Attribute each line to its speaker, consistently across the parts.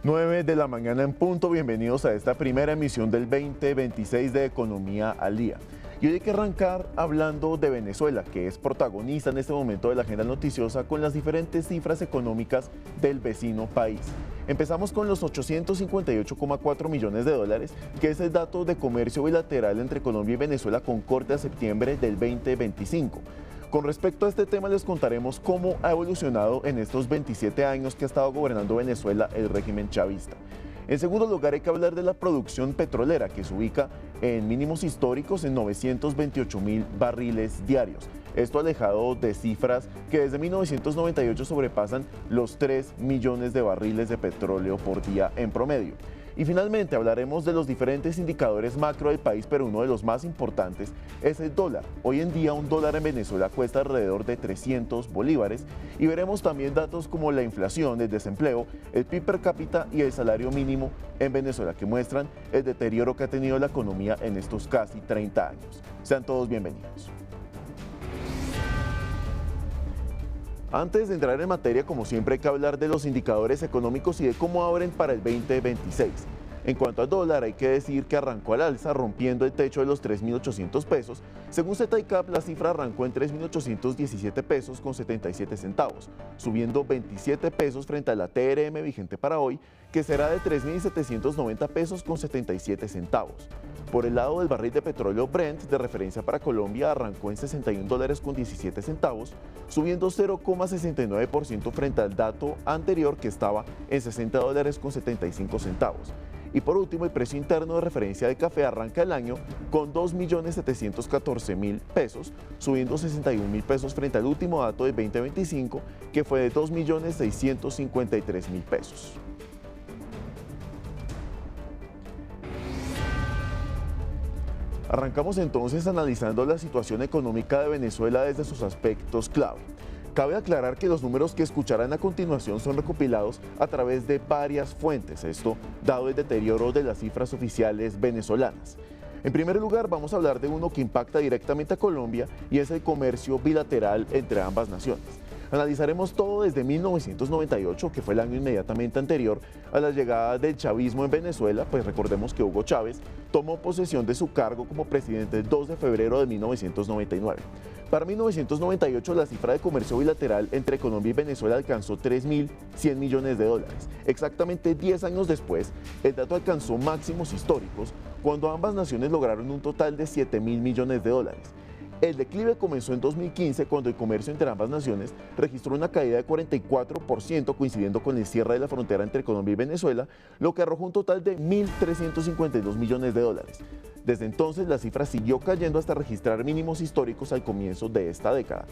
Speaker 1: 9 de la mañana en punto, bienvenidos a esta primera emisión del 2026 de Economía al Día. Y hoy hay que arrancar hablando de Venezuela, que es protagonista en este momento de la agenda noticiosa con las diferentes cifras económicas del vecino país. Empezamos con los 858,4 millones de dólares, que es el dato de comercio bilateral entre Colombia y Venezuela con corte a septiembre del 2025. Con respecto a este tema les contaremos cómo ha evolucionado en estos 27 años que ha estado gobernando Venezuela el régimen chavista. En segundo lugar hay que hablar de la producción petrolera, que se ubica en mínimos históricos en 928.000 barriles diarios. Esto alejado de cifras que desde 1998 sobrepasan los 3 millones de barriles de petróleo por día en promedio. Y finalmente hablaremos de los diferentes indicadores macro del país, pero uno de los más importantes es el dólar. Hoy en día un dólar en Venezuela cuesta alrededor de 300 bolívares y veremos también datos como la inflación, el desempleo, el PIB per cápita y el salario mínimo en Venezuela, que muestran el deterioro que ha tenido la economía en estos casi 30 años. Sean todos bienvenidos. Antes de entrar en materia, como siempre, hay que hablar de los indicadores económicos y de cómo abren para el 2026. En cuanto al dólar, hay que decir que arrancó al alza, rompiendo el techo de los 3.800 pesos. Según ZICAP, la cifra arrancó en 3.817 pesos con 77 centavos, subiendo 27 pesos frente a la TRM vigente para hoy, que será de 3.790 pesos con 77 centavos. Por el lado del barril de petróleo Brent, de referencia para Colombia, arrancó en 61 dólares con 17 centavos, subiendo 0,69% frente al dato anterior que estaba en 60 dólares con 75 centavos. Y por último, el precio interno de referencia de café arranca el año con 2.714.000 pesos, subiendo 61.000 pesos frente al último dato de 2025, que fue de 2.653.000 pesos. Arrancamos entonces analizando la situación económica de Venezuela desde sus aspectos clave. Cabe aclarar que los números que escucharán a continuación son recopilados a través de varias fuentes, esto dado el deterioro de las cifras oficiales venezolanas. En primer lugar, vamos a hablar de uno que impacta directamente a Colombia y es el comercio bilateral entre ambas naciones. Analizaremos todo desde 1998, que fue el año inmediatamente anterior a la llegada del chavismo en Venezuela, pues recordemos que Hugo Chávez tomó posesión de su cargo como presidente el 2 de febrero de 1999. Para 1998 la cifra de comercio bilateral entre Colombia y Venezuela alcanzó 3.100 millones de dólares. Exactamente 10 años después, el dato alcanzó máximos históricos cuando ambas naciones lograron un total de 7.000 millones de dólares. El declive comenzó en 2015 cuando el comercio entre ambas naciones registró una caída de 44%, coincidiendo con el cierre de la frontera entre Colombia y Venezuela, lo que arrojó un total de 1.352 millones de dólares. Desde entonces la cifra siguió cayendo hasta registrar mínimos históricos al comienzo de esta década.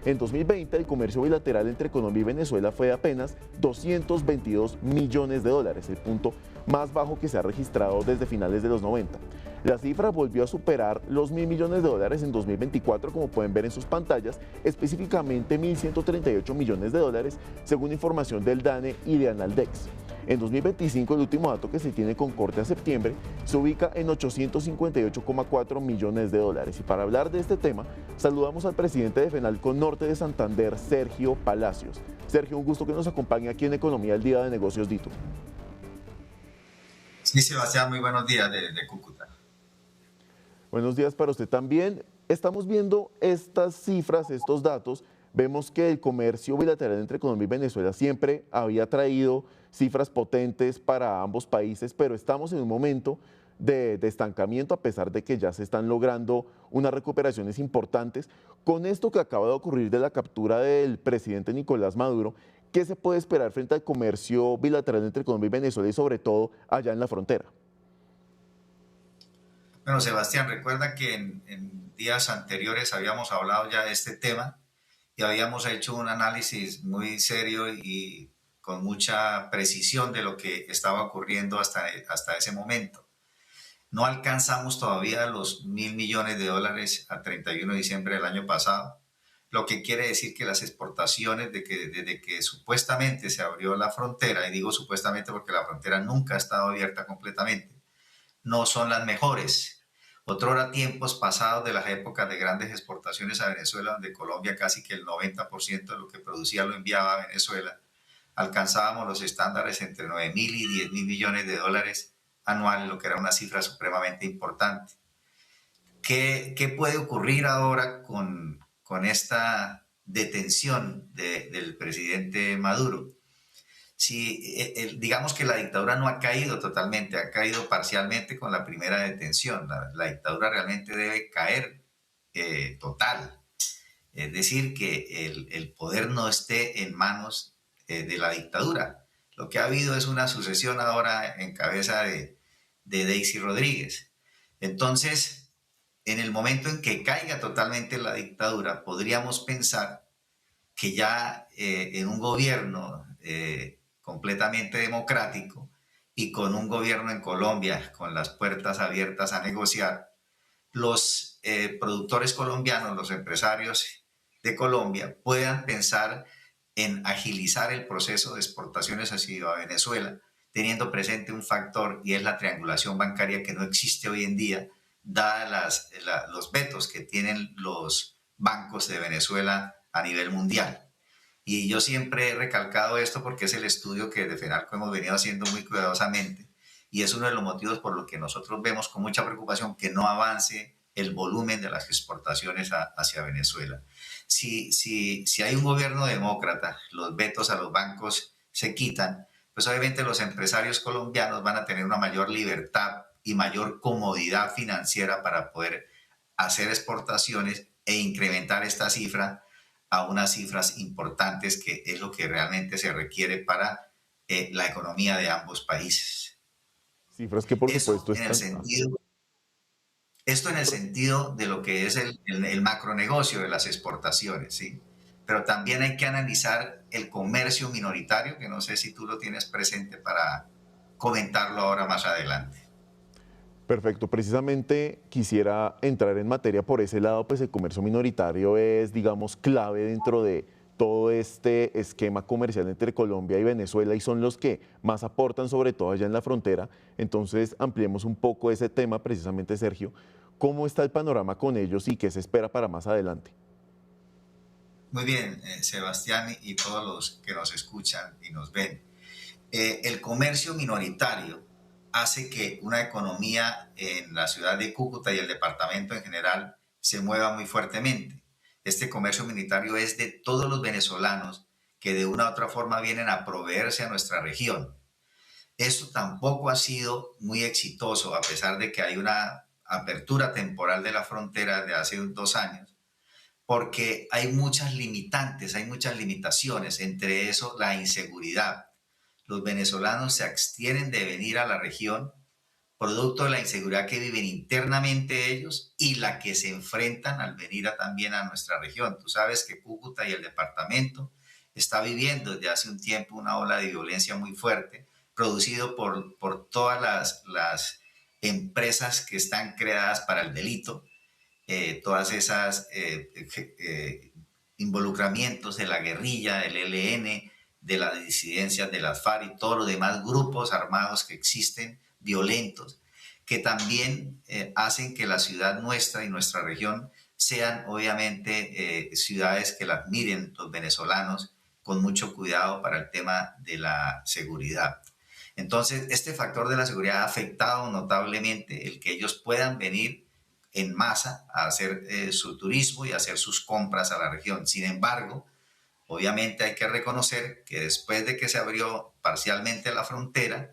Speaker 1: En 2020 el comercio bilateral entre Colombia y Venezuela fue de apenas 222 millones de dólares, el punto más bajo que se ha registrado desde finales de los 90. La cifra volvió a superar los 1.000 millones de dólares en 2024, como pueden ver en sus pantallas, específicamente 1.138 millones de dólares, según información del DANE y de Analdex. En 2025, el último dato que se tiene con corte a septiembre, se ubica en 858,4 millones de dólares. Y para hablar de este tema, saludamos al presidente de Fenalco Norte de Santander, Sergio Palacios. Sergio, un gusto que nos acompañe aquí en Economía al Día de Negocios Dito.
Speaker 2: Sí, Sebastián, muy buenos días de Cúcuta.
Speaker 1: Buenos días para usted también. Estamos viendo estas cifras, estos datos. Vemos que el comercio bilateral entre Colombia y Venezuela siempre había traído cifras potentes para ambos países, pero estamos en un momento de estancamiento a pesar de que ya se están logrando unas recuperaciones importantes. Con esto que acaba de ocurrir de la captura del presidente Nicolás Maduro, ¿qué se puede esperar frente al comercio bilateral entre Colombia y Venezuela y sobre todo allá en la frontera?
Speaker 2: Bueno, Sebastián, recuerda que en días anteriores habíamos hablado ya de este tema y habíamos hecho un análisis muy serio y con mucha precisión de lo que estaba ocurriendo hasta ese momento. No alcanzamos todavía los 1.000 millones de dólares a 31 de diciembre del año pasado, lo que quiere decir que las exportaciones desde que supuestamente se abrió la frontera, y digo supuestamente porque la frontera nunca ha estado abierta completamente, no son las mejores. Otrora tiempos pasados de las épocas de grandes exportaciones a Venezuela, donde Colombia casi que el 90% de lo que producía lo enviaba a Venezuela, alcanzábamos los estándares entre 9.000 y 10.000 millones de dólares anuales, lo que era una cifra supremamente importante. ¿Qué puede ocurrir ahora con esta detención del presidente Maduro? Si digamos que la dictadura no ha caído totalmente, ha caído parcialmente con la primera detención. La dictadura realmente debe caer total. Es decir, que el poder no esté en manos de la dictadura. Lo que ha habido es una sucesión ahora en cabeza de Daisy Rodríguez. Entonces, en el momento en que caiga totalmente la dictadura, podríamos pensar que ya en un gobierno completamente democrático y con un gobierno en Colombia con las puertas abiertas a negociar, los productores colombianos, los empresarios de Colombia puedan pensar en agilizar el proceso de exportaciones hacia Venezuela, teniendo presente un factor y es la triangulación bancaria que no existe hoy en día, dadas los vetos que tienen los bancos de Venezuela a nivel mundial. Y yo siempre he recalcado esto porque es el estudio que de FENALCO hemos venido haciendo muy cuidadosamente y es uno de los motivos por los que nosotros vemos con mucha preocupación que no avance el volumen de las exportaciones hacia Venezuela. Si hay un gobierno demócrata, los vetos a los bancos se quitan, pues obviamente los empresarios colombianos van a tener una mayor libertad y mayor comodidad financiera para poder hacer exportaciones e incrementar esta cifra a unas cifras importantes, que es lo que realmente se requiere para la economía de ambos países.
Speaker 1: Cifras que por supuesto
Speaker 2: Esto en el sentido de lo que es el macronegocio de las exportaciones, ¿sí? Pero también hay que analizar el comercio minoritario, que no sé si tú lo tienes presente para comentarlo ahora más adelante.
Speaker 1: Perfecto, precisamente quisiera entrar en materia por ese lado, pues el comercio minoritario es, digamos, clave dentro de todo este esquema comercial entre Colombia y Venezuela y son los que más aportan, sobre todo allá en la frontera. Entonces, ampliemos un poco ese tema, precisamente, Sergio. ¿Cómo está el panorama con ellos y qué se espera para más adelante?
Speaker 2: Muy bien, Sebastián y todos los que nos escuchan y nos ven. El comercio minoritario hace que una economía en la ciudad de Cúcuta y el departamento en general se mueva muy fuertemente. Este comercio minoritario es de todos los venezolanos que de una u otra forma vienen a proveerse a nuestra región. Esto tampoco ha sido muy exitoso, a pesar de que hay una apertura temporal de la frontera de hace 2 años, porque hay muchas limitantes, hay muchas limitaciones, entre eso la inseguridad. Los venezolanos se abstienen de venir a la región producto de la inseguridad que viven internamente ellos y la que se enfrentan al venir también a nuestra región. Tú sabes que Cúcuta y el departamento está viviendo desde hace un tiempo una ola de violencia muy fuerte, producido por todas las empresas que están creadas para el delito, todas esas involucramientos de la guerrilla, del ELN, de las disidencias de las FARC y todos los demás grupos armados que existen, violentos, que también hacen que la ciudad nuestra y nuestra región sean obviamente ciudades que las miren los venezolanos con mucho cuidado para el tema de la seguridad. Entonces, este factor de la seguridad ha afectado notablemente el que ellos puedan venir en masa a hacer su turismo y a hacer sus compras a la región. Sin embargo, obviamente hay que reconocer que después de que se abrió parcialmente la frontera,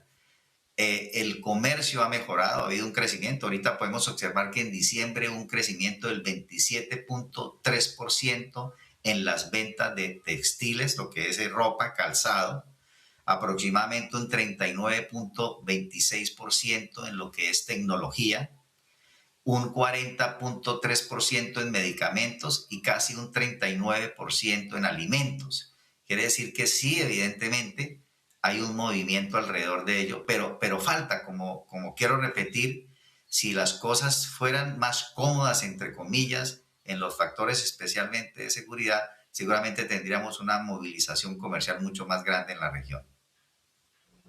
Speaker 2: el comercio ha mejorado, ha habido un crecimiento. Ahorita podemos observar que en diciembre hubo un crecimiento del 27.3% en las ventas de textiles, lo que es ropa, calzado, aproximadamente un 39.26% en lo que es tecnología, un 40.3% en medicamentos y casi un 39% en alimentos. Quiere decir que sí, evidentemente, hay un movimiento alrededor de ello, pero falta, como quiero repetir, si las cosas fueran más cómodas, entre comillas, en los factores especialmente de seguridad, seguramente tendríamos una movilización comercial mucho más grande en la región.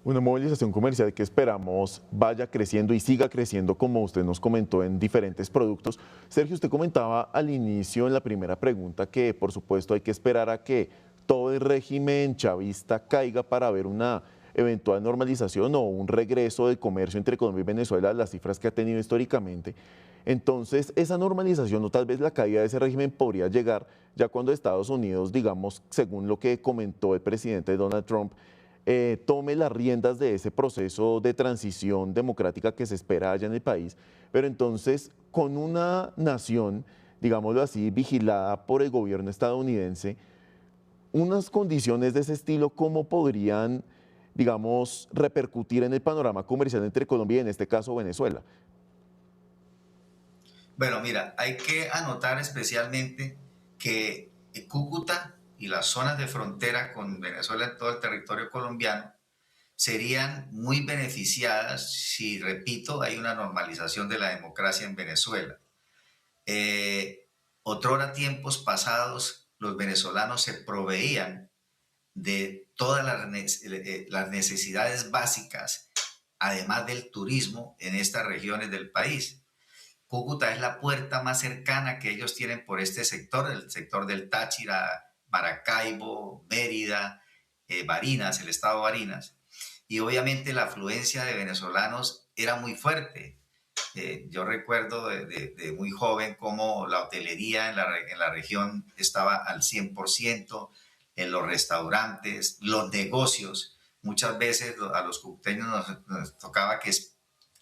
Speaker 1: Una movilización comercial que esperamos vaya creciendo y siga creciendo, como usted nos comentó, en diferentes productos. Sergio, usted comentaba al inicio, en la primera pregunta, que por supuesto hay que esperar a que todo el régimen chavista caiga para ver una eventual normalización o un regreso del comercio entre Colombia y Venezuela a las cifras que ha tenido históricamente. Entonces, esa normalización o tal vez la caída de ese régimen podría llegar ya cuando Estados Unidos, digamos, según lo que comentó el presidente Donald Trump, tome las riendas de ese proceso de transición democrática que se espera allá en el país, pero entonces con una nación, digámoslo así, vigilada por el gobierno estadounidense, unas condiciones de ese estilo, ¿cómo podrían, digamos, repercutir en el panorama comercial entre Colombia y en este caso Venezuela?
Speaker 2: Bueno, mira, hay que anotar especialmente que Cúcuta y las zonas de frontera con Venezuela en todo el territorio colombiano serían muy beneficiadas si, repito, hay una normalización de la democracia en Venezuela. Otrora, tiempos pasados, los venezolanos se proveían de todas las necesidades básicas, además del turismo en estas regiones del país. Cúcuta es la puerta más cercana que ellos tienen por este sector, el sector del Táchira, Maracaibo, Mérida, Barinas, el estado de Barinas. Y obviamente la afluencia de venezolanos era muy fuerte. Yo recuerdo de muy joven cómo la hotelería en la región estaba al 100%, en los restaurantes, los negocios. Muchas veces a los cucuteños nos tocaba que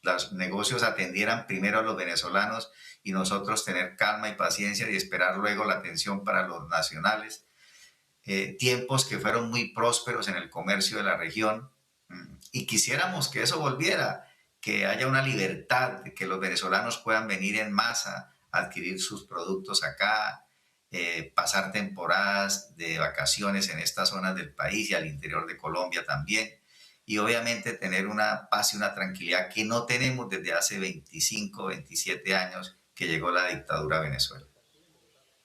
Speaker 2: los negocios atendieran primero a los venezolanos y nosotros tener calma y paciencia y esperar luego la atención para los nacionales. Tiempos que fueron muy prósperos en el comercio de la región, y quisiéramos que eso volviera, que haya una libertad, que los venezolanos puedan venir en masa a adquirir sus productos acá, pasar temporadas de vacaciones en estas zonas del país y al interior de Colombia también, y obviamente tener una paz y una tranquilidad que no tenemos desde hace 25, 27 años que llegó la dictadura a Venezuela.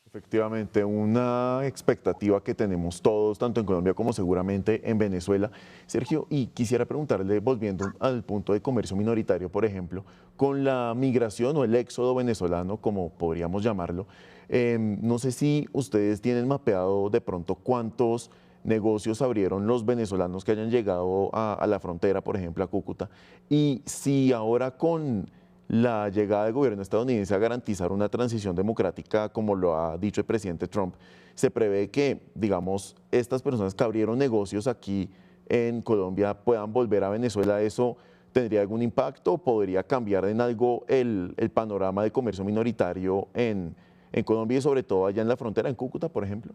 Speaker 1: Efectivamente, una expectativa que tenemos todos, tanto en Colombia como seguramente en Venezuela. Sergio, y quisiera preguntarle, volviendo al punto de comercio minoritario, por ejemplo, con la migración o el éxodo venezolano, como podríamos llamarlo, no sé si ustedes tienen mapeado de pronto cuántos negocios abrieron los venezolanos que hayan llegado a la frontera, por ejemplo, a Cúcuta, y si ahora con la llegada del gobierno estadounidense a garantizar una transición democrática, como lo ha dicho el presidente Trump, se prevé que, digamos, estas personas que abrieron negocios aquí en Colombia puedan volver a Venezuela. ¿Eso tendría algún impacto o podría cambiar en algo el panorama de comercio minoritario en Colombia y sobre todo allá en la frontera, en Cúcuta, por ejemplo?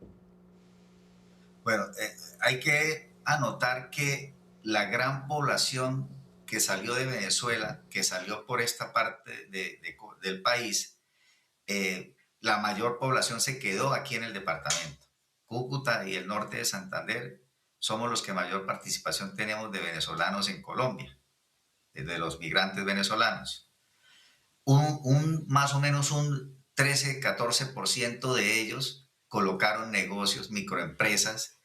Speaker 2: Bueno, hay que anotar que la gran población que salió de Venezuela, que salió por esta parte del país, la mayor población se quedó aquí en el departamento. Cúcuta y el norte de Santander somos los que mayor participación tenemos de venezolanos en Colombia, de los migrantes venezolanos. Más o menos un 13-14% de ellos colocaron negocios, microempresas,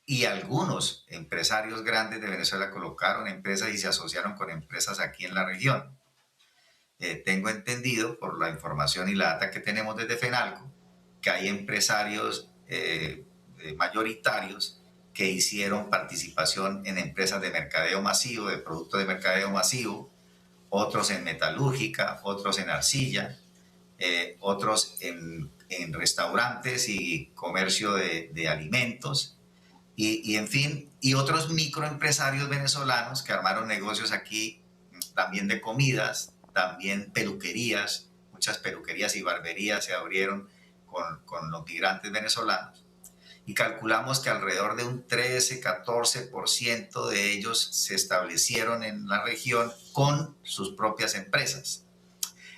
Speaker 2: y algunos empresarios grandes de Venezuela colocaron empresas y se asociaron con empresas aquí en la región. Tengo entendido, por la información y la data que tenemos desde FENALCO, que hay empresarios mayoritarios que hicieron participación en empresas de mercadeo masivo, de productos de mercadeo masivo, otros en metalúrgica, otros en arcilla, otros en restaurantes y comercio de alimentos, y en fin, y otros microempresarios venezolanos que armaron negocios aquí, también de comidas, también peluquerías, muchas peluquerías y barberías se abrieron con los migrantes venezolanos. Y calculamos que alrededor de un 13-14% de ellos se establecieron en la región con sus propias empresas.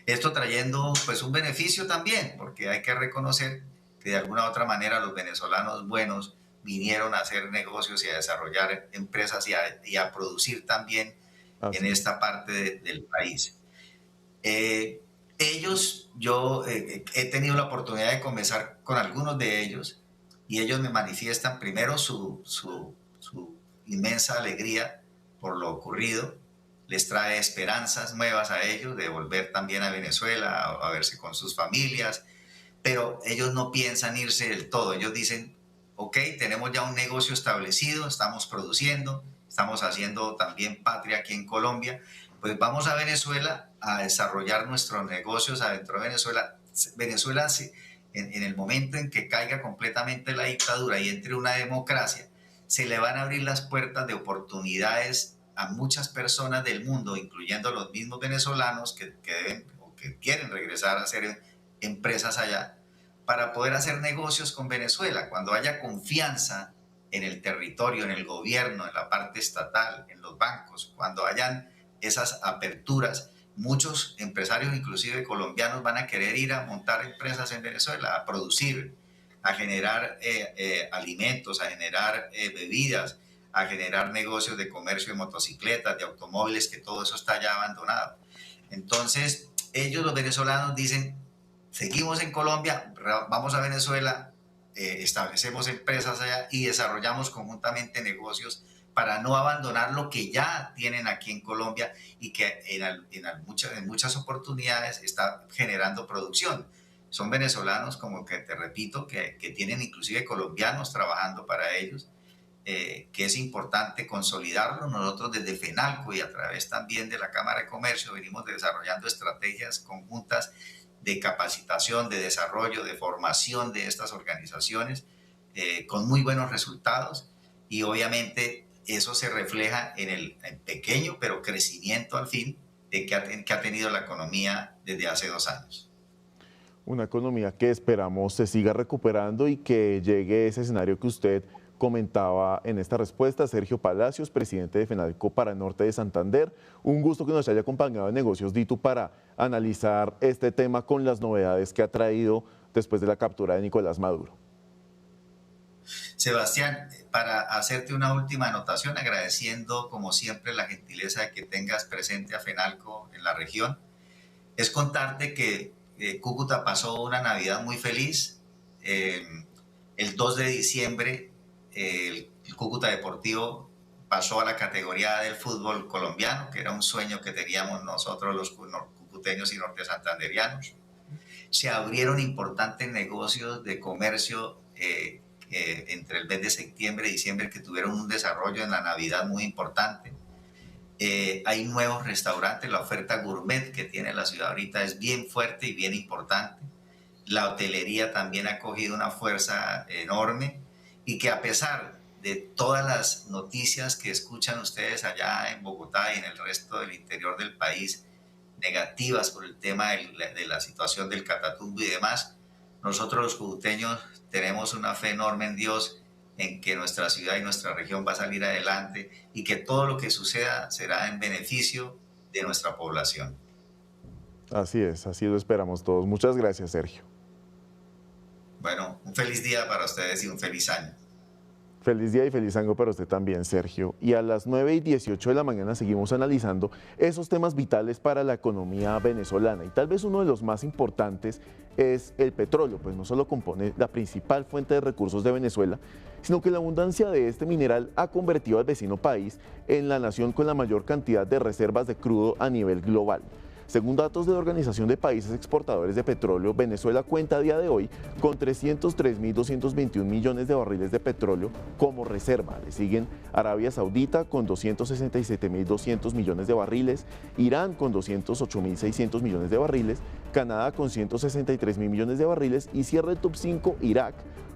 Speaker 2: Esto trayendo pues un beneficio también, porque hay que reconocer que de alguna u otra manera los venezolanos buenos vinieron a hacer negocios y a desarrollar empresas y a producir también en
Speaker 1: Así es.
Speaker 2: esta parte del país. Yo he tenido la oportunidad de conversar con algunos de ellos y ellos me manifiestan primero su inmensa alegría por lo ocurrido, les trae esperanzas nuevas a ellos de volver también a Venezuela, a verse con sus familias, pero ellos no piensan irse del todo. Ellos dicen, ok, tenemos ya un negocio establecido, estamos produciendo, estamos haciendo también patria aquí en Colombia, pues vamos a Venezuela a desarrollar nuestros negocios adentro de Venezuela. Venezuela, en el momento en que caiga completamente la dictadura y entre una democracia, se le van a abrir las puertas de oportunidades a muchas personas del mundo, incluyendo los mismos venezolanos que deben o que quieren regresar a hacer empresas allá, para poder hacer negocios con Venezuela. Cuando haya confianza en el territorio, en el gobierno, en la parte estatal, en los bancos, cuando hayan esas aperturas, muchos empresarios, inclusive colombianos, van a querer ir a montar empresas en Venezuela, a producir, a generar alimentos, a generar bebidas, a generar negocios de comercio de motocicletas, de automóviles, que todo eso está ya abandonado. Entonces, ellos, los venezolanos, dicen, seguimos en Colombia, vamos a Venezuela, establecemos empresas allá y desarrollamos conjuntamente negocios para no abandonar lo que ya tienen aquí en Colombia y que en muchas oportunidades está generando producción. Son venezolanos, como que te repito, que tienen inclusive colombianos trabajando para ellos, que es importante consolidarlo. Nosotros desde FENALCO y a través también de la Cámara de Comercio venimos desarrollando estrategias conjuntas de capacitación, de desarrollo, de formación de estas organizaciones con muy buenos resultados, y obviamente eso se refleja en el pequeño pero crecimiento al fin que ha tenido la economía desde hace 2 años.
Speaker 1: Una economía que esperamos se siga recuperando y que llegue a ese escenario que usted comentaba en esta respuesta. Sergio Palacios, presidente de FENALCO para Norte de Santander. Un gusto que nos haya acompañado en Negocios DITU para analizar este tema con las novedades que ha traído después de la captura de Nicolás Maduro.
Speaker 2: Sebastián, para hacerte una última anotación, agradeciendo como siempre la gentileza de que tengas presente a FENALCO en la región, es contarte que Cúcuta pasó una Navidad muy feliz. El 2 de diciembre el Cúcuta Deportivo pasó a la categoría del fútbol colombiano, que era un sueño que teníamos nosotros los cucuteños y norte santanderianos. Se abrieron importantes negocios de comercio entre el mes de septiembre y diciembre, que tuvieron un desarrollo en la Navidad muy importante. Hay nuevos restaurantes, la oferta gourmet que tiene la ciudad ahorita es bien fuerte y bien importante. La hotelería también ha cogido una fuerza enorme, y que a pesar de todas las noticias que escuchan ustedes allá en Bogotá y en el resto del interior del país, negativas por el tema de la situación del Catatumbo y demás, nosotros los cucuteños tenemos una fe enorme en Dios, en que nuestra ciudad y nuestra región va a salir adelante y que todo lo que suceda será en beneficio de nuestra población.
Speaker 1: Así es, así lo esperamos todos. Muchas gracias, Sergio.
Speaker 2: Bueno, un feliz día para ustedes y un feliz año.
Speaker 1: Feliz día y feliz año para usted también, Sergio. Y a las 9:18 de la mañana seguimos analizando esos temas vitales para la economía venezolana. Y tal vez uno de los más importantes es el petróleo, pues no solo compone la principal fuente de recursos de Venezuela, sino que la abundancia de este mineral ha convertido al vecino país en la nación con la mayor cantidad de reservas de crudo a nivel global. Según datos de la Organización de Países Exportadores de Petróleo, Venezuela cuenta a día de hoy con 303.221 millones de barriles de petróleo como reserva. Le siguen Arabia Saudita con 267.200 millones de barriles, Irán con 208.600 millones de barriles, Canadá con 163.000 millones de barriles y cierra el top 5 Irak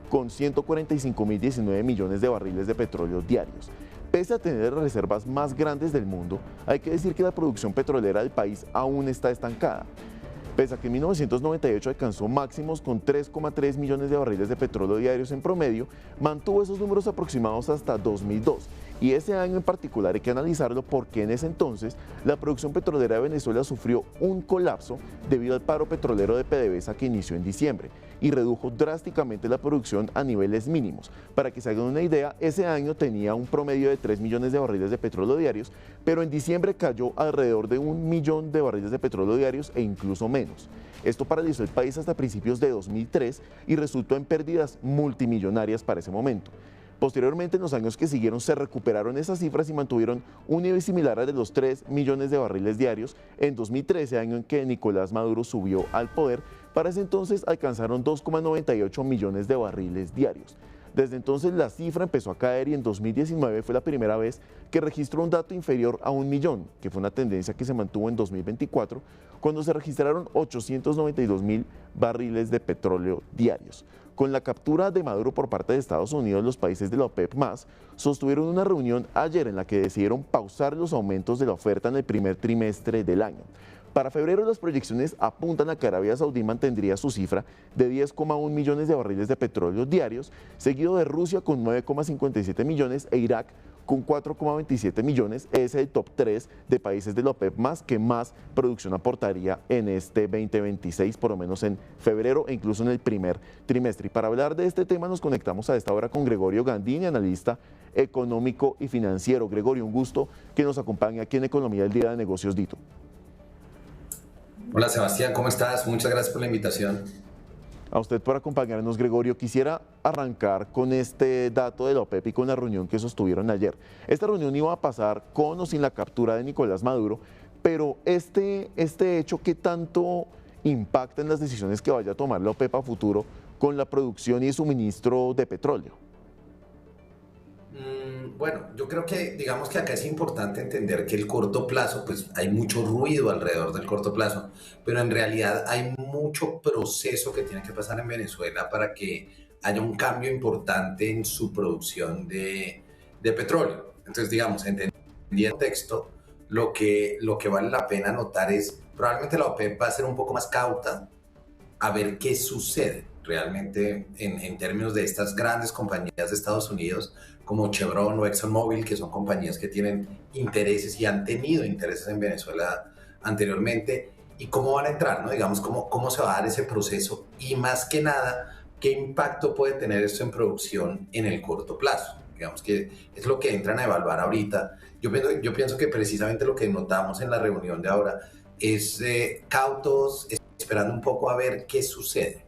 Speaker 1: con 145.019 millones de barriles de petróleo diarios. Pese a tener las reservas más grandes del mundo, hay que decir que la producción petrolera del país aún está estancada. Pese a que en 1998 alcanzó máximos con 3,3 millones de barriles de petróleo diarios en promedio, mantuvo esos números aproximados hasta 2002. Y ese año en particular hay que analizarlo porque en ese entonces la producción petrolera de Venezuela sufrió un colapso debido al paro petrolero de PDVSA que inició en diciembre y redujo drásticamente la producción a niveles mínimos. Para que se hagan una idea, ese año tenía un promedio de 3 millones de barriles de petróleo diarios, pero en diciembre cayó alrededor de 1 millón de barriles de petróleo diarios e incluso menos. Esto paralizó el país hasta principios de 2003 y resultó en pérdidas multimillonarias para ese momento. Posteriormente, en los años que siguieron, se recuperaron esas cifras y mantuvieron un nivel similar al de los 3 millones de barriles diarios. En 2013, año en que Nicolás Maduro subió al poder, para ese entonces alcanzaron 2,98 millones de barriles diarios. Desde entonces la cifra empezó a caer y en 2019 fue la primera vez que registró un dato inferior a 1.000.000, que fue una tendencia que se mantuvo en 2024, cuando se registraron 892.000 barriles de petróleo diarios. Con la captura de Maduro por parte de Estados Unidos, los países de la OPEP+ sostuvieron una reunión ayer en la que decidieron pausar los aumentos de la oferta en el primer trimestre del año. Para febrero las proyecciones apuntan a que Arabia Saudí mantendría su cifra de 10,1 millones de barriles de petróleo diarios, seguido de Rusia con 9,57 millones e Irak con 4,27 millones. Es el top 3 de países de la OPEP+ que más producción aportaría en este 2026, por lo menos en febrero e incluso en el primer trimestre. Y para hablar de este tema nos conectamos a esta hora con Gregorio Gandini, analista económico y financiero. Gregorio, un gusto que nos acompañe aquí en Economía del Día de Negocios Dito.
Speaker 3: Hola Sebastián, ¿cómo estás? Muchas gracias por la invitación.
Speaker 1: A usted por acompañarnos, Gregorio. Quisiera arrancar con este dato de la OPEP y con la reunión que sostuvieron ayer. Esta reunión iba a pasar con o sin la captura de Nicolás Maduro, pero este hecho, ¿qué tanto impacta en las decisiones que vaya a tomar la OPEP a futuro con la producción y suministro de petróleo?
Speaker 3: Bueno, yo creo que, digamos que acá es importante entender que el corto plazo, pues hay mucho ruido alrededor del corto plazo, pero en realidad hay mucho proceso que tiene que pasar en Venezuela para que haya un cambio importante en su producción de petróleo. Entonces, digamos, entendiendo el contexto, lo que vale la pena notar es, probablemente la OPEP va a ser un poco más cauta a ver qué sucede realmente en términos de estas grandes compañías de Estados Unidos como Chevron o ExxonMobil, que son compañías que tienen intereses y han tenido intereses en Venezuela anteriormente, y cómo van a entrar, ¿no? Digamos, cómo se va a dar ese proceso y más que nada, qué impacto puede tener esto en producción en el corto plazo. Digamos que es lo que entran a evaluar ahorita. Yo pienso que precisamente lo que notamos en la reunión de ahora es cautos, esperando un poco a ver qué sucede.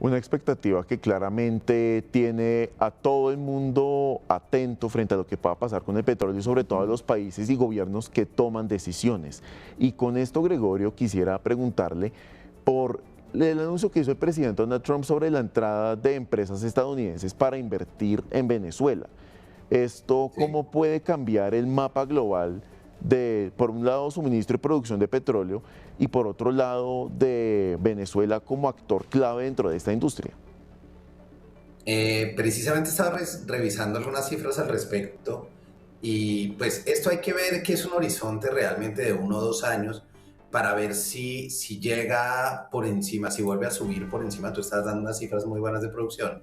Speaker 1: Una expectativa que claramente tiene a todo el mundo atento frente a lo que pueda pasar con el petróleo y sobre todo a los países y gobiernos que toman decisiones. Y con esto, Gregorio, quisiera preguntarle por el anuncio que hizo el presidente Donald Trump sobre la entrada de empresas estadounidenses para invertir en Venezuela. ¿Esto cómo puede cambiar el mapa global de, por un lado, suministro y producción de petróleo y por otro lado, de Venezuela como actor clave dentro de esta industria?
Speaker 3: Precisamente estaba revisando algunas cifras al respecto y pues esto hay que ver que es un horizonte realmente de 1 o 2 años para ver si llega por encima, si vuelve a subir por encima. Tú estás dando unas cifras muy buenas de producción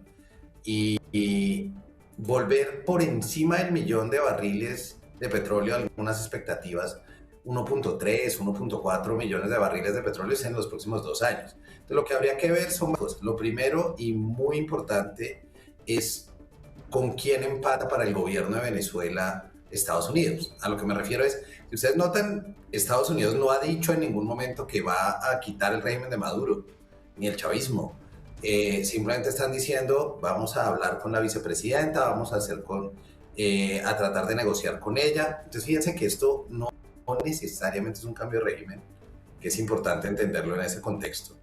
Speaker 3: y volver por encima del 1.000.000 de barriles de petróleo, algunas expectativas, 1.3, 1.4 millones de barriles de petróleo en los próximos 2 años. Entonces, lo que habría que ver son cosas. Lo primero y muy importante es con quién empata para el gobierno de Venezuela Estados Unidos. A lo que me refiero es, si ustedes notan, Estados Unidos no ha dicho en ningún momento que va a quitar el régimen de Maduro, ni el chavismo. Simplemente están diciendo, vamos a hablar con la vicepresidenta, vamos a a tratar de negociar con ella. Entonces fíjense que esto no necesariamente es un cambio de régimen, que es importante entenderlo en ese contexto.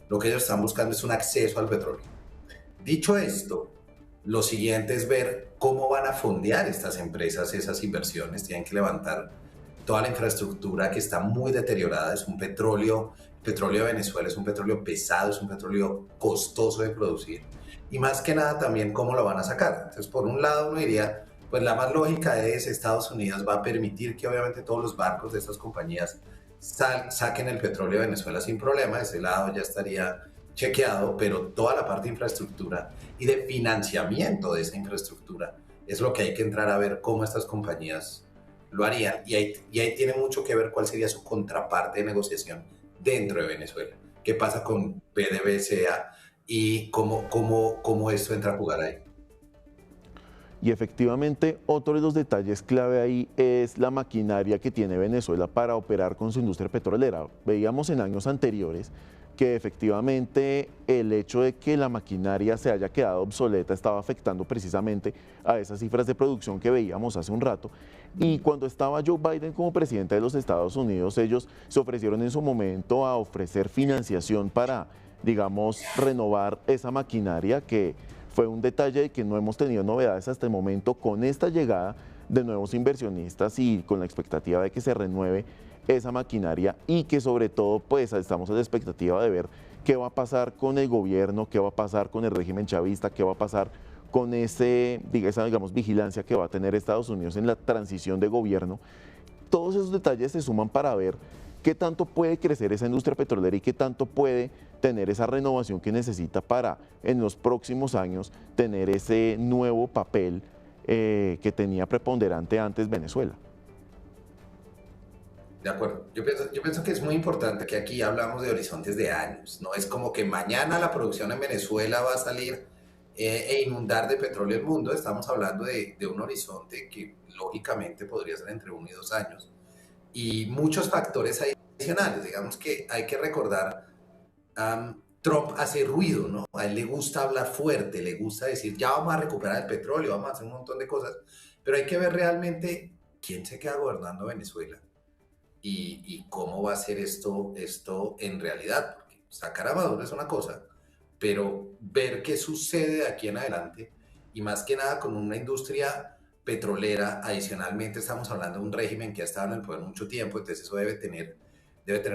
Speaker 3: Lo que ellos están buscando es un acceso al petróleo. Dicho esto, lo siguiente es ver cómo van a fondear estas empresas esas inversiones. Tienen que levantar toda la infraestructura que está muy deteriorada. Es un petróleo de Venezuela es un petróleo pesado, es un petróleo costoso de producir. Y más que nada también cómo lo van a sacar. Entonces, por un lado uno diría, pues la más lógica es Estados Unidos va a permitir que obviamente todos los barcos de estas compañías saquen el petróleo de Venezuela sin problema. Ese lado ya estaría chequeado, pero toda la parte de infraestructura y de financiamiento de esa infraestructura es lo que hay que entrar a ver cómo estas compañías lo harían. Y ahí tiene mucho que ver cuál sería su contraparte de negociación dentro de Venezuela. ¿Qué pasa con PDVSA y cómo esto entra a jugar ahí?
Speaker 1: Y efectivamente, otro de los detalles clave ahí es la maquinaria que tiene Venezuela para operar con su industria petrolera. Veíamos en años anteriores que efectivamente el hecho de que la maquinaria se haya quedado obsoleta estaba afectando precisamente a esas cifras de producción que veíamos hace un rato. Y cuando estaba Joe Biden como presidente de los Estados Unidos, ellos se ofrecieron en su momento a ofrecer financiación para digamos, renovar esa maquinaria, que fue un detalle de que no hemos tenido novedades hasta el momento con esta llegada de nuevos inversionistas y con la expectativa de que se renueve esa maquinaria y que sobre todo pues estamos a la expectativa de ver qué va a pasar con el gobierno, qué va a pasar con el régimen chavista, qué va a pasar con esa, digamos, vigilancia que va a tener Estados Unidos en la transición de gobierno. Todos esos detalles se suman para ver qué tanto puede crecer esa industria petrolera y qué tanto puede tener esa renovación que necesita para en los próximos años tener ese nuevo papel que tenía preponderante antes Venezuela.
Speaker 3: De acuerdo. Yo pienso que es muy importante que aquí hablamos de horizontes de años. No es como que mañana la producción en Venezuela va a salir e inundar de petróleo el mundo. Estamos hablando de un horizonte que lógicamente podría ser entre 1 y 2 años. Y muchos factores adicionales. Digamos que hay que recordar, Trump hace ruido, ¿no? A él le gusta hablar fuerte, le gusta decir, ya vamos a recuperar el petróleo, vamos a hacer un montón de cosas. Pero hay que ver realmente quién se queda gobernando Venezuela. Y cómo va a ser esto en realidad, porque sacar a Maduro es una cosa, pero ver qué sucede de aquí en adelante, y más que nada con una industria petrolera, adicionalmente estamos hablando de un régimen que ha estado en el poder mucho tiempo, entonces eso debe tener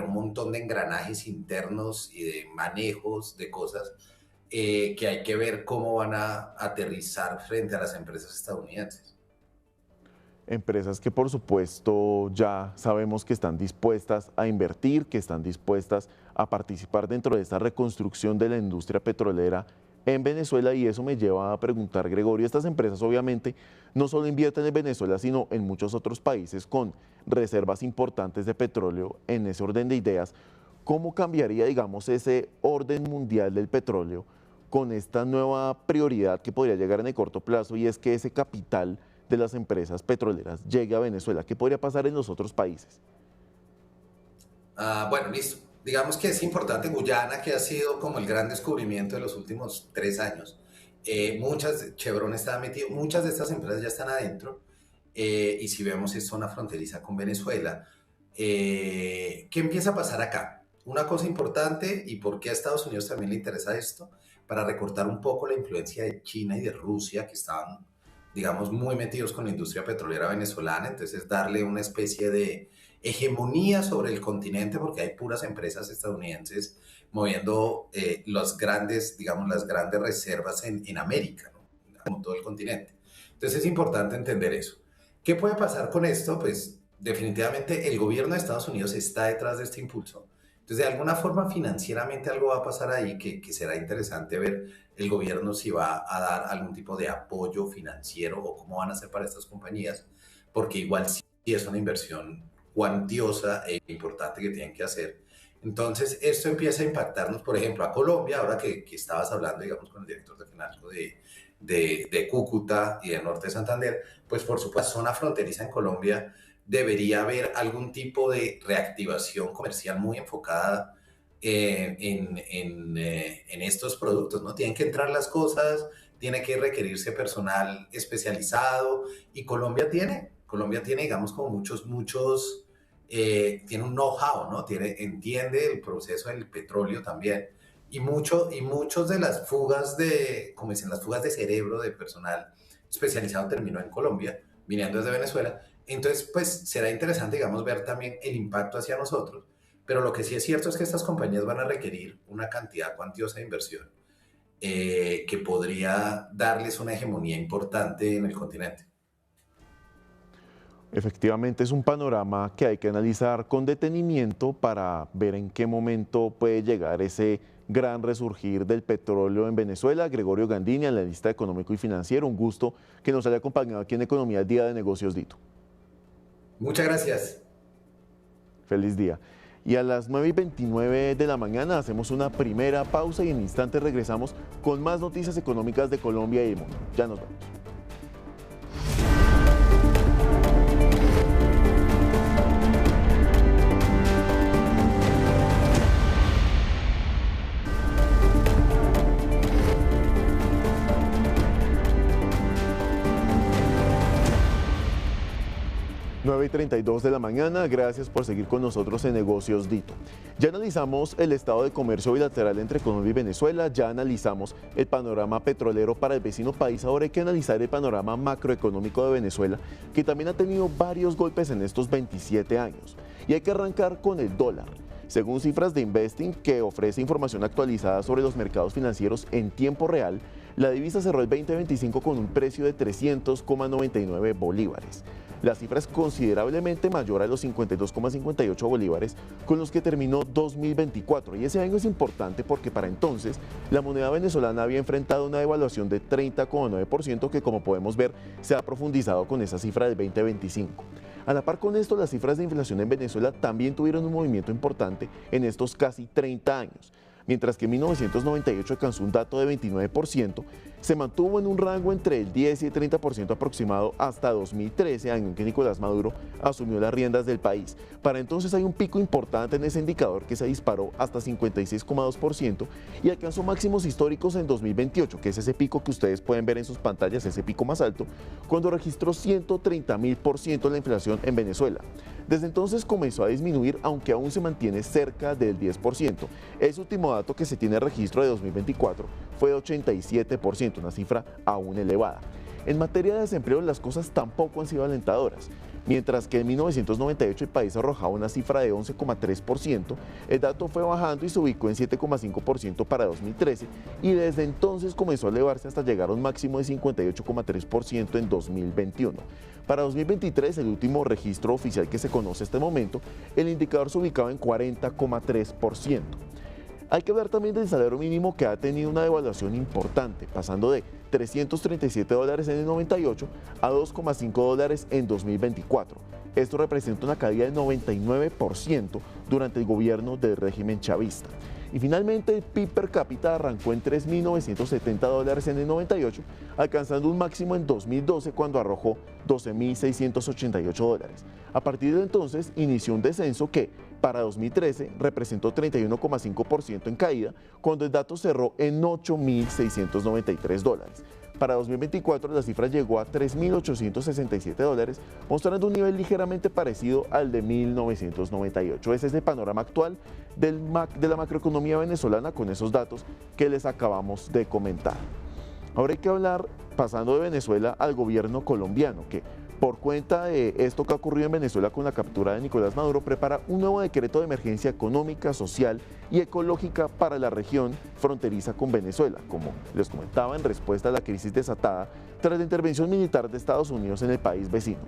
Speaker 3: un montón de engranajes internos y de manejos de cosas que hay que ver cómo van a aterrizar frente a las empresas estadounidenses.
Speaker 1: Empresas que por supuesto ya sabemos que están dispuestas a invertir, que están dispuestas a participar dentro de esta reconstrucción de la industria petrolera en Venezuela, y eso me lleva a preguntar, Gregorio, estas empresas obviamente no solo invierten en Venezuela, sino en muchos otros países con reservas importantes de petróleo. En ese orden de ideas, ¿cómo cambiaría, digamos, ese orden mundial del petróleo con esta nueva prioridad que podría llegar en el corto plazo, y es que ese capital de las empresas petroleras llegue a Venezuela? ¿Qué podría pasar en los otros países?
Speaker 3: Bueno, listo. Digamos que es importante Guyana, que ha sido como el gran descubrimiento de los últimos 3 años. Chevron está metido, muchas de estas empresas ya están adentro, y si vemos es zona fronteriza con Venezuela. ¿Qué empieza a pasar acá? Una cosa importante, y por qué a Estados Unidos también le interesa esto, para recortar un poco la influencia de China y de Rusia, que estaban, digamos, muy metidos con la industria petrolera venezolana, entonces darle una especie de hegemonía sobre el continente, porque hay puras empresas estadounidenses moviendo las grandes reservas en América, ¿no? Como todo el continente. Entonces es importante entender eso. ¿Qué puede pasar con esto? Pues definitivamente el gobierno de Estados Unidos está detrás de este impulso. Entonces de alguna forma financieramente algo va a pasar ahí que será interesante ver el gobierno si va a dar algún tipo de apoyo financiero o cómo van a hacer para estas compañías, porque igual sí es una inversión cuantiosa e importante que tienen que hacer. Entonces, esto empieza a impactarnos, por ejemplo, a Colombia, ahora que estabas hablando, digamos, con el director de Finasco de Cúcuta y de Norte de Santander, pues por supuesto, zona fronteriza en Colombia debería haber algún tipo de reactivación comercial muy enfocada en estos productos, ¿no? Tienen que entrar las cosas, tiene que requerirse personal especializado, y Colombia tiene, digamos, como muchos tiene un know-how, ¿no? Entiende el proceso del petróleo también, y muchos de las fugas como dicen, las fugas de cerebro de personal especializado terminó en Colombia, viniendo desde Venezuela. Entonces, pues será interesante, digamos, ver también el impacto hacia nosotros, pero lo que sí es cierto es que estas compañías van a requerir una cantidad cuantiosa de inversión que podría darles una hegemonía importante en el continente.
Speaker 1: Efectivamente es un panorama que hay que analizar con detenimiento para ver en qué momento puede llegar ese gran resurgir del petróleo en Venezuela. Gregorio Gandini, analista económico y financiero, un gusto que nos haya acompañado aquí en Economía al Día de Negocios Dito.
Speaker 3: Muchas gracias.
Speaker 1: Feliz día. Y a las 9:29 de la mañana hacemos una primera pausa y en instantes regresamos con más noticias económicas de Colombia y el mundo. Ya nos vemos. 9:32 de la mañana, gracias por seguir con nosotros en Negocios Dito. Ya analizamos el estado de comercio bilateral entre Colombia y Venezuela, ya analizamos el panorama petrolero para el vecino país, ahora hay que analizar el panorama macroeconómico de Venezuela, que también ha tenido varios golpes en estos 27 años. Y hay que arrancar con el dólar. Según cifras de Investing, que ofrece información actualizada sobre los mercados financieros en tiempo real, la divisa cerró el 2025 con un precio de 300,99 bolívares. La cifra es considerablemente mayor a los 52,58 bolívares con los que terminó 2024. Y ese año es importante porque para entonces la moneda venezolana había enfrentado una devaluación de 30,9% que, como podemos ver, se ha profundizado con esa cifra del 2025. A la par con esto, las cifras de inflación en Venezuela también tuvieron un movimiento importante en estos casi 30 años. Mientras que en 1998 alcanzó un dato de 29%, se mantuvo en un rango entre el 10 y el 30% aproximado hasta 2013, año en que Nicolás Maduro asumió las riendas del país. Para entonces hay un pico importante en ese indicador que se disparó hasta 56,2% y alcanzó máximos históricos en 2028, que es ese pico que ustedes pueden ver en sus pantallas, ese pico más alto, cuando registró 130.000% la inflación en Venezuela. Desde entonces comenzó a disminuir, aunque aún se mantiene cerca del 10%. Ese último dato que se tiene registro de 2024 fue de 87%, una cifra aún elevada. En materia de desempleo, las cosas tampoco han sido alentadoras. Mientras que en 1998 el país arrojaba una cifra de 11,3%, el dato fue bajando y se ubicó en 7,5% para 2013 y desde entonces comenzó a elevarse hasta llegar a un máximo de 58,3% en 2021. Para 2023, el último registro oficial que se conoce hasta el momento, el indicador se ubicaba en 40,3%. Hay que hablar también del salario mínimo, que ha tenido una devaluación importante, pasando de $337 en el 98 a $2,5 en 2024. Esto representa una caída del 99% durante el gobierno del régimen chavista. Y finalmente el PIB per cápita arrancó en $3.970 en el 98, alcanzando un máximo en 2012 cuando arrojó $12.688. A partir de entonces inició un descenso que para 2013 representó 31,5% en caída, cuando el dato cerró en $8.693. Para 2024 la cifra llegó a $3.867, mostrando un nivel ligeramente parecido al de 1998. Ese es el panorama actual de la macroeconomía venezolana con esos datos que les acabamos de comentar. Ahora hay que hablar, pasando de Venezuela al gobierno colombiano, que por cuenta de esto que ha ocurrido en Venezuela con la captura de Nicolás Maduro, prepara un nuevo decreto de emergencia económica, social y ecológica para la región fronteriza con Venezuela, como les comentaba, en respuesta a la crisis desatada tras la intervención militar de Estados Unidos en el país vecino.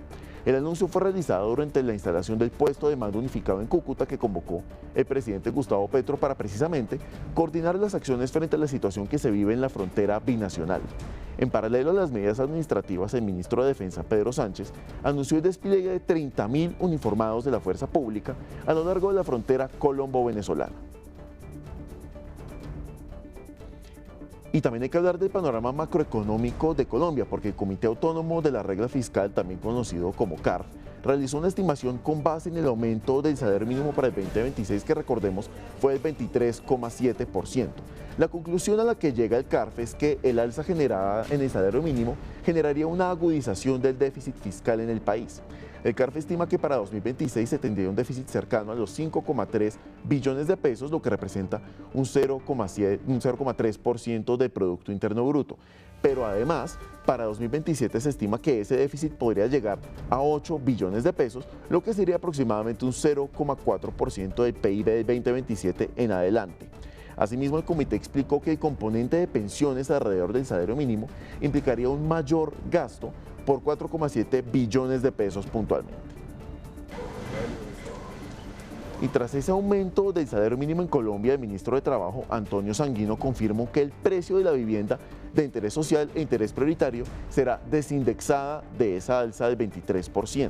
Speaker 1: El anuncio fue realizado durante la instalación del puesto de mando unificado en Cúcuta que convocó el presidente Gustavo Petro para precisamente coordinar las acciones frente a la situación que se vive en la frontera binacional. En paralelo a las medidas administrativas, el ministro de Defensa, Pedro Sánchez, anunció el despliegue de 30.000 uniformados de la fuerza pública a lo largo de la frontera colombo-venezolana. Y también hay que hablar del panorama macroeconómico de Colombia, porque el Comité Autónomo de la Regla Fiscal, también conocido como CARF, realizó una estimación con base en el aumento del salario mínimo para el 2026, que recordemos fue del 23,7%. La conclusión a la que llega el CARF es que el alza generada en el salario mínimo generaría una agudización del déficit fiscal en el país. El CARF estima que para 2026 se tendría un déficit cercano a los 5,3 billones de pesos, lo que representa un 0,3% del Producto Interno Bruto. Pero además, para 2027 se estima que ese déficit podría llegar a 8 billones de pesos, lo que sería aproximadamente un 0,4% del PIB del 2027 en adelante. Asimismo, el comité explicó que el componente de pensiones alrededor del salario mínimo implicaría un mayor gasto por 4,7 billones de pesos puntualmente. Y tras ese aumento del salario mínimo en Colombia, el ministro de Trabajo, Antonio Sanguino, confirmó que el precio de la vivienda de interés social e interés prioritario será desindexada de esa alza del 23%.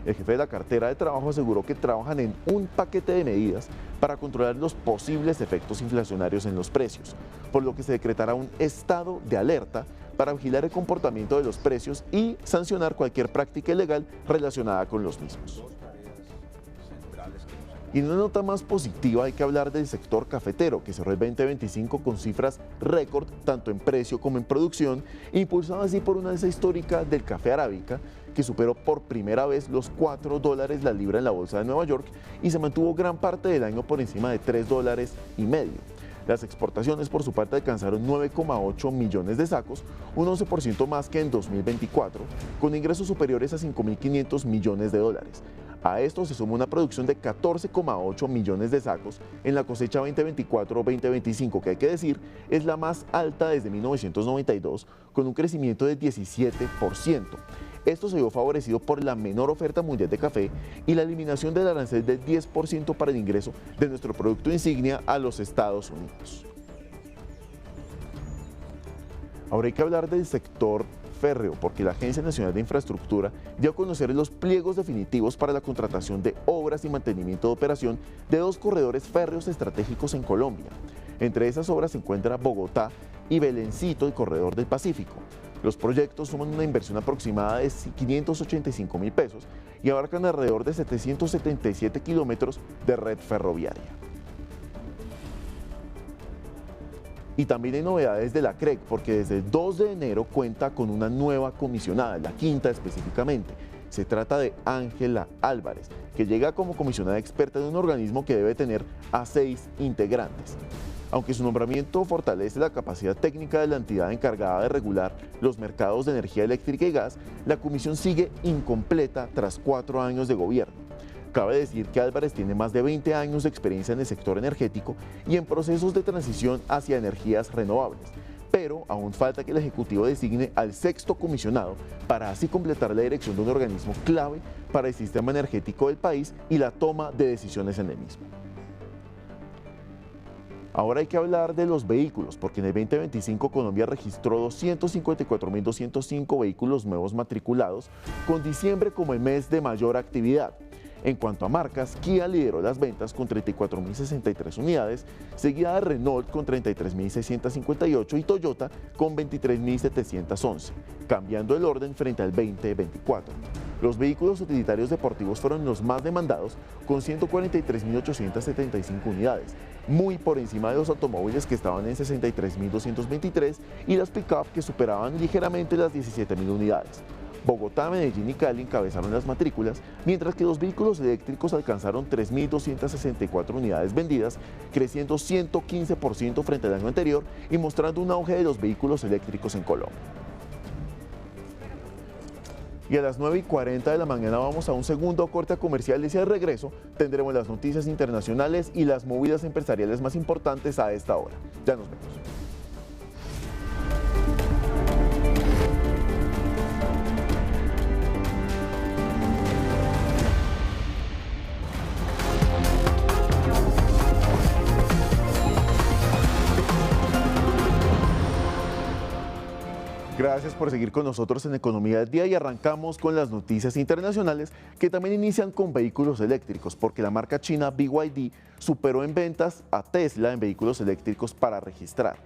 Speaker 1: El jefe de la cartera de trabajo aseguró que trabajan en un paquete de medidas para controlar los posibles efectos inflacionarios en los precios, por lo que se decretará un estado de alerta para vigilar el comportamiento de los precios y sancionar cualquier práctica ilegal relacionada con los mismos. Y en una nota más positiva hay que hablar del sector cafetero, que cerró el 2025 con cifras récord tanto en precio como en producción, impulsado así por una alza histórica del café arábica, que superó por primera vez los $4 la libra en la bolsa de Nueva York y se mantuvo gran parte del año por encima de $3,50. Las exportaciones, por su parte, alcanzaron 9,8 millones de sacos, un 11% más que en 2024, con ingresos superiores a $5.500 millones. A esto se suma una producción de 14,8 millones de sacos en la cosecha 2024-2025, que hay que decir es la más alta desde 1992, con un crecimiento de 17%. Esto se vio favorecido por la menor oferta mundial de café y la eliminación del arancel del 10% para el ingreso de nuestro producto insignia a los Estados Unidos. Ahora hay que hablar del sector férreo, porque la Agencia Nacional de Infraestructura dio a conocer los pliegos definitivos para la contratación de obras y mantenimiento de operación de 2 corredores férreos estratégicos en Colombia. Entre esas obras se encuentra Bogotá y Belencito, el corredor del Pacífico. Los proyectos suman una inversión aproximada de 585 mil pesos y abarcan alrededor de 777 kilómetros de red ferroviaria. Y también hay novedades de la CREC, porque desde el 2 de enero cuenta con una nueva comisionada, la quinta específicamente. Se trata de Ángela Álvarez, que llega como comisionada experta de un organismo que debe tener a 6 integrantes. Aunque su nombramiento fortalece la capacidad técnica de la entidad encargada de regular los mercados de energía eléctrica y gas, la comisión sigue incompleta tras 4 años de gobierno. Cabe decir que Álvarez tiene más de 20 años de experiencia en el sector energético y en procesos de transición hacia energías renovables, pero aún falta que el Ejecutivo designe al 6º comisionado para así completar la dirección de un organismo clave para el sistema energético del país y la toma de decisiones en el mismo. Ahora hay que hablar de los vehículos, porque en el 2025 Colombia registró 254.205 vehículos nuevos matriculados, con diciembre como el mes de mayor actividad. En cuanto a marcas, Kia lideró las ventas con 34.063 unidades, seguida de Renault con 33.658 y Toyota con 23.711, cambiando el orden frente al 2024. Los vehículos utilitarios deportivos fueron los más demandados, con 143.875 unidades, muy por encima de los automóviles que estaban en 63.223 y las pick-up que superaban ligeramente las 17.000 unidades. Bogotá, Medellín y Cali encabezaron las matrículas, mientras que los vehículos eléctricos alcanzaron 3.264 unidades vendidas, creciendo 115% frente al año anterior y mostrando un auge de los vehículos eléctricos en Colombia. Y a las 9:40 de la mañana vamos a un segundo corte comercial y al regreso tendremos las noticias internacionales y las movidas empresariales más importantes a esta hora. Ya nos vemos. Gracias por seguir con nosotros en Economía del Día y arrancamos con las noticias internacionales que también inician con vehículos eléctricos, porque la marca china BYD superó en ventas a Tesla en vehículos eléctricos para registrar.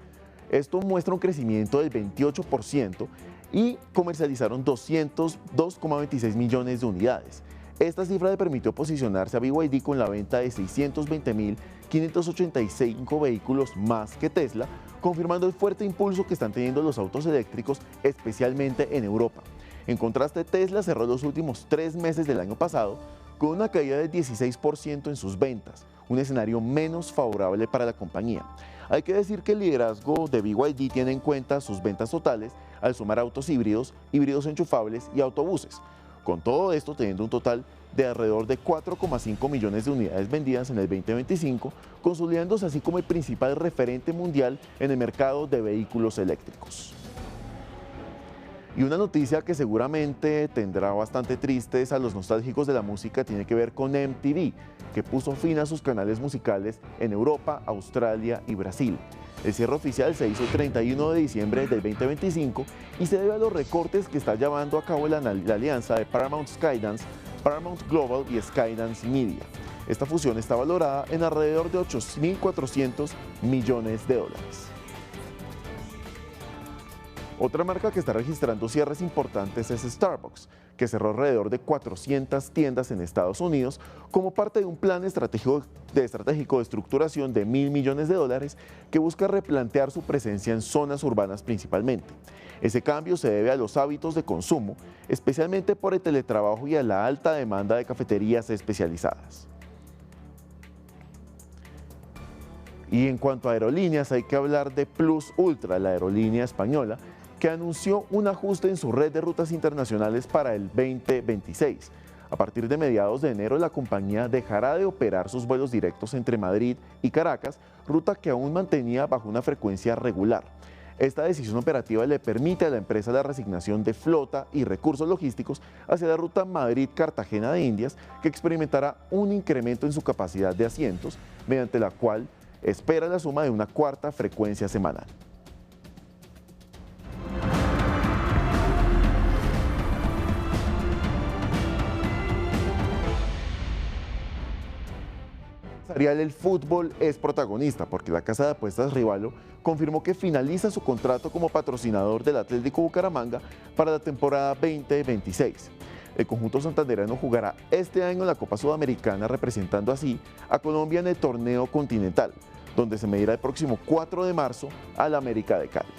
Speaker 1: Esto muestra un crecimiento del 28% y comercializaron 202,26 millones de unidades. Esta cifra le permitió posicionarse a BYD con la venta de 620.585 vehículos más que Tesla, confirmando el fuerte impulso que están teniendo los autos eléctricos, especialmente en Europa. En contraste, Tesla cerró los últimos 3 meses del año pasado con una caída del 16% en sus ventas, un escenario menos favorable para la compañía. Hay que decir que el liderazgo de BYD tiene en cuenta sus ventas totales al sumar autos híbridos, híbridos enchufables y autobuses. Con todo esto, teniendo un total de alrededor de 4,5 millones de unidades vendidas en el 2025, consolidándose así como el principal referente mundial en el mercado de vehículos eléctricos. Y una noticia que seguramente tendrá bastante tristes a los nostálgicos de la música tiene que ver con MTV, que puso fin a sus canales musicales en Europa, Australia y Brasil. El cierre oficial se hizo el 31 de diciembre del 2025 y se debe a los recortes que está llevando a cabo la alianza de Paramount Skydance, Paramount Global y Skydance Media. Esta fusión está valorada en alrededor de 8.400 millones de dólares. Otra marca que está registrando cierres importantes es Starbucks, que cerró alrededor de 400 tiendas en Estados Unidos como parte de un plan estratégico de estructuración de $1.000 millones que busca replantear su presencia en zonas urbanas principalmente. Ese cambio se debe a los hábitos de consumo, especialmente por el teletrabajo y a la alta demanda de cafeterías especializadas. Y en cuanto a aerolíneas, hay que hablar de Plus Ultra, la aerolínea española, que anunció un ajuste en su red de rutas internacionales para el 2026. A partir de mediados de enero, la compañía dejará de operar sus vuelos directos entre Madrid y Caracas, ruta que aún mantenía bajo una frecuencia regular. Esta decisión operativa le permite a la empresa la resignación de flota y recursos logísticos hacia la ruta Madrid-Cartagena de Indias, que experimentará un incremento en su capacidad de asientos, mediante la cual espera la suma de una cuarta frecuencia semanal. El fútbol es protagonista porque la casa de apuestas Rivalo confirmó que finaliza su contrato como patrocinador del Atlético Bucaramanga para la temporada 2026. El conjunto santandereano jugará este año en la Copa Sudamericana, representando así a Colombia en el torneo continental, donde se medirá el próximo 4 de marzo al América de Cali.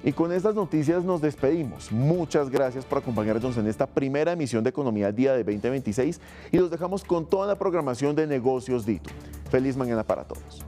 Speaker 1: Y con estas noticias nos despedimos. Muchas gracias por acompañarnos en esta primera emisión de Economía al Día de 2026 y los dejamos con toda la programación de Negocios Dito. Feliz mañana para todos.